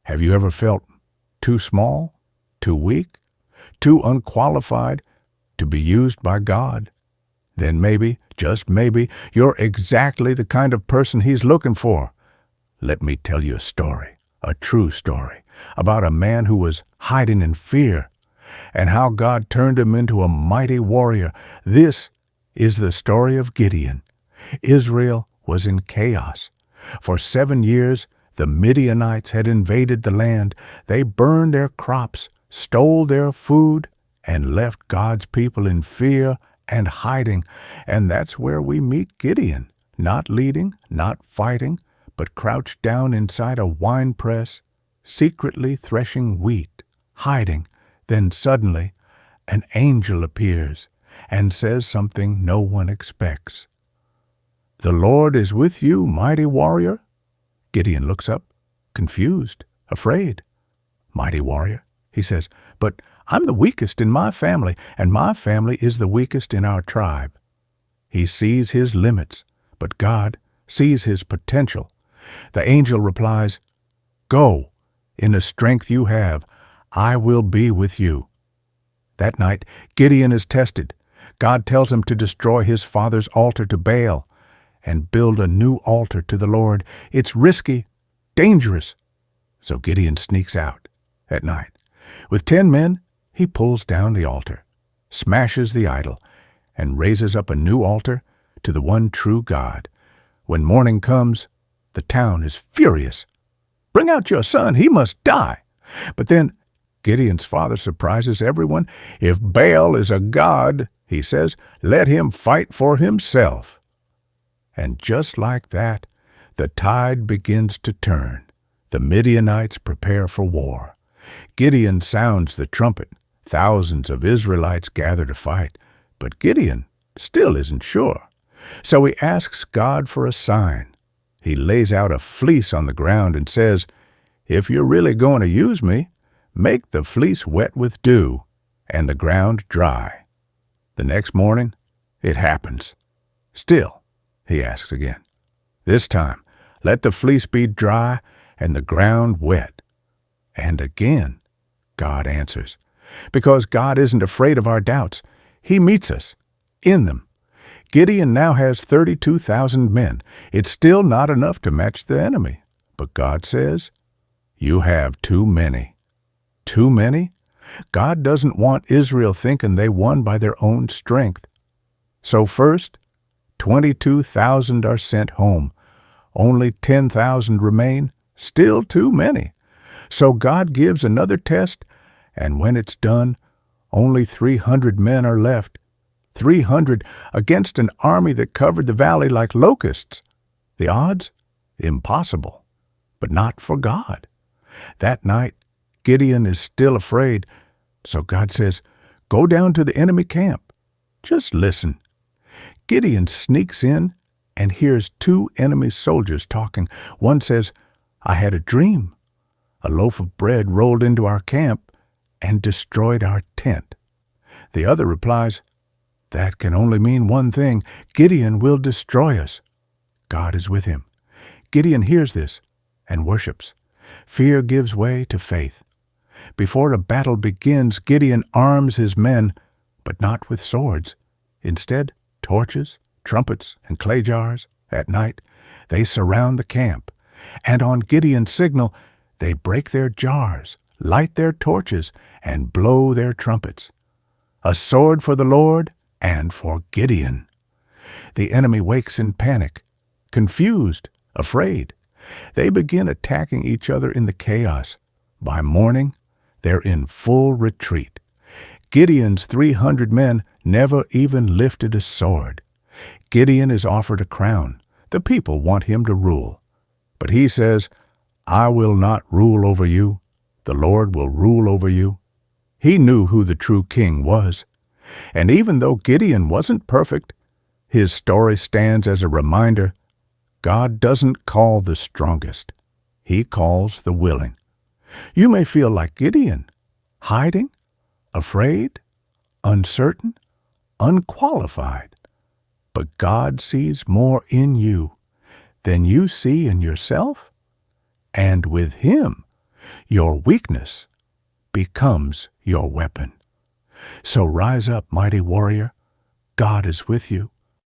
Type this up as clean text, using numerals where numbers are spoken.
Have you ever felt too small, too weak, too unqualified to be used by God? Then maybe, just maybe, you're exactly the kind of person He's looking for. Let me tell you a story, a true story, about a man who was hiding in fear and how God turned him into a mighty warrior. This is the story of Gideon. Israel was in chaos. For 7 years, the Midianites had invaded the land. They burned their crops, stole their food, and left God's people in fear and hiding. And that's where we meet Gideon, not leading, not fighting, but crouched down inside a wine press, secretly threshing wheat, hiding. Then suddenly, an angel appears and says something no one expects. "The Lord is with you, mighty warrior." Gideon looks up, confused, afraid. "Mighty warrior," he says, "but I'm the weakest in my family, and my family is the weakest in our tribe." He sees his limits, but God sees his potential. The angel replies, "Go, in the strength you have, I will be with you." That night, Gideon is tested. God tells him to destroy his father's altar to Baal and build a new altar to the Lord. It's risky, dangerous. So Gideon sneaks out at night. With 10 men, he pulls down the altar, smashes the idol, and raises up a new altar to the one true God. When morning comes, the town is furious. "Bring out your son, he must die." But then Gideon's father surprises everyone. "If Baal is a god," he says, "let him fight for himself." And just like that, the tide begins to turn. The Midianites prepare for war. Gideon sounds the trumpet. Thousands of Israelites gather to fight, but Gideon still isn't sure. So he asks God for a sign. He lays out a fleece on the ground and says, "If you're really going to use me, make the fleece wet with dew and the ground dry." The next morning, it happens. Still, he asks again. This time, let the fleece be dry and the ground wet. And again, God answers. Because God isn't afraid of our doubts. He meets us in them. Gideon now has 32,000 men. It's still not enough to match the enemy. But God says, "You have too many." Too many? God doesn't want Israel thinking they won by their own strength. So first, 22,000 are sent home. Only 10,000 remain. Still too many. So God gives another test, and when it's done, only 300 men are left. 300 against an army that covered the valley like locusts. The odds? Impossible. But not for God. That night, Gideon is still afraid, so God says, "Go down to the enemy camp. Just listen." Gideon sneaks in and hears 2 enemy soldiers talking. One says, "I had a dream. A loaf of bread rolled into our camp and destroyed our tent." The other replies, "That can only mean one thing. Gideon will destroy us." God is with him. Gideon hears this and worships. Fear gives way to faith. Before a battle begins, Gideon arms his men, but not with swords. Instead, torches, trumpets, and clay jars. At night, they surround the camp, and on Gideon's signal, they break their jars, light their torches, and blow their trumpets. A sword for the Lord and for Gideon. The enemy wakes in panic, confused, afraid. They begin attacking each other in the chaos. By morning, they're in full retreat. Gideon's 300 men never even lifted a sword. Gideon is offered a crown. The people want him to rule. But he says, "I will not rule over you. The Lord will rule over you." He knew who the true king was. And even though Gideon wasn't perfect, his story stands as a reminder God doesn't call the strongest. He calls the willing. You may feel like Gideon, hiding, afraid, uncertain, unqualified. But God sees more in you than you see in yourself. And with Him, Your weakness becomes your weapon. So rise up, mighty warrior. God is with you.